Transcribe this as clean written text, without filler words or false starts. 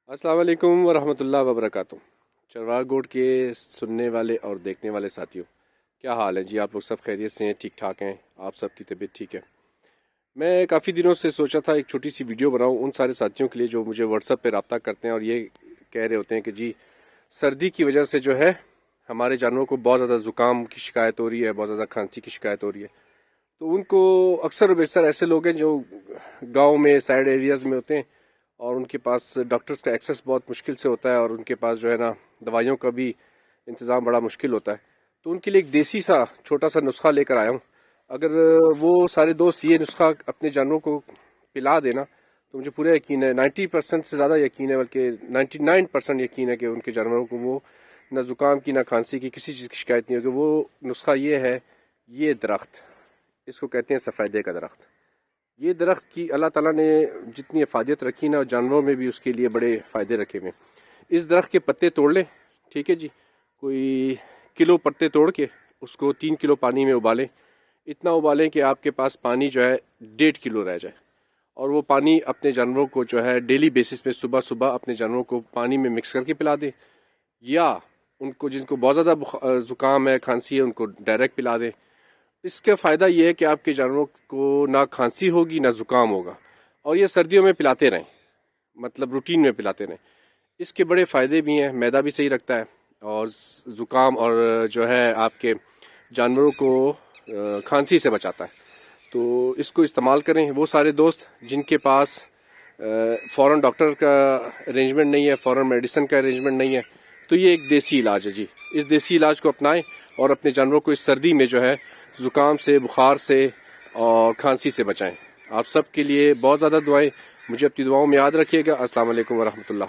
अस्सलाम वालेकुम वरहमतुल्लाह वबरकातुह। चरवाहा गोट के सुनने वाले और देखने वाले साथियों, क्या हाल है जी? आप लोग सब खैरियत से हैं, ठीक ठाक हैं? आप सबकी तबीयत ठीक है? मैं काफ़ी दिनों से सोचा था एक छोटी सी वीडियो बनाऊं उन सारे साथियों के लिए जो मुझे व्हाट्सएप पे रब्ता करते हैं और ये कह रहे होते हैं कि जी सर्दी की वजह से जो है हमारे जानवरों को बहुत ज़्यादा ज़ुकाम की शिकायत हो रही है, बहुत ज़्यादा खांसी की शिकायत हो रही है। तो उनको अक्सर बेशतर ऐसे लोग हैं जो गाँव में साइड एरियाज़ में होते हैं और उनके पास डॉक्टर्स का एक्सेस बहुत मुश्किल से होता है और उनके पास जो है ना दवाइयों का भी इंतज़ाम बड़ा मुश्किल होता है। तो उनके लिए एक देसी सा छोटा सा नुस्खा लेकर आया हूँ। अगर वो सारे दोस्त ये नुस्खा अपने जानवरों को पिला देना तो मुझे पूरा यकीन है, 90% से ज़्यादा यकीन है, बल्कि 99% यकीन है कि उनके जानवरों को वो ना ज़ुकाम की ना खांसी की किसी चीज़ की शिकायत नहीं होगी। वो नुस्खा ये है, ये दरख्त, इसको कहते हैं सफ़ेदे का दरख्त। ये दरख्त की अल्लाह ताला ने जितनी अफादियत रखी ना, जानवरों में भी उसके लिए बड़े फ़ायदे रखे हुए। इस दरख्त के पत्ते तोड़ लें, ठीक है जी, कोई किलो पत्ते तोड़ के उसको 3 किलो पानी में उबालें। इतना उबालें कि आपके पास पानी जो है 1.5 किलो रह जाए और वो पानी अपने जानवरों को जो है डेली बेसिस पे सुबह सुबह अपने जानवरों को पानी में मिक्स करके पिला दें, या उनको जिनको बहुत ज़्यादा ज़ुकाम है, खांसी है, उनको डायरेक्ट पिला दें। इसका फ़ायदा ये है कि आपके जानवरों को ना खांसी होगी ना ज़ुकाम होगा, और ये सर्दियों में पिलाते रहें, मतलब रूटीन में पिलाते रहें। इसके बड़े फ़ायदे भी हैं, मैदा भी सही रखता है और ज़ुकाम और जो है आपके जानवरों को खांसी से बचाता है। तो इसको इस्तेमाल करें। वो सारे दोस्त जिनके पास फ़ौरन डॉक्टर का अरेंजमेंट नहीं है, फ़ौरन मेडिसिन का अरेंजमेंट नहीं है, तो ये एक देसी इलाज है जी। इस देसी इलाज को अपनाएं और अपने जानवरों को इस सर्दी में जो है ज़ुकाम से, बुखार से और खांसी से बचाएं। आप सब के लिए बहुत ज़्यादा दुआएं। मुझे अपनी दुआओं में याद रखिएगा। अस्सलाम वालेकुम वरहमतुल्लाह।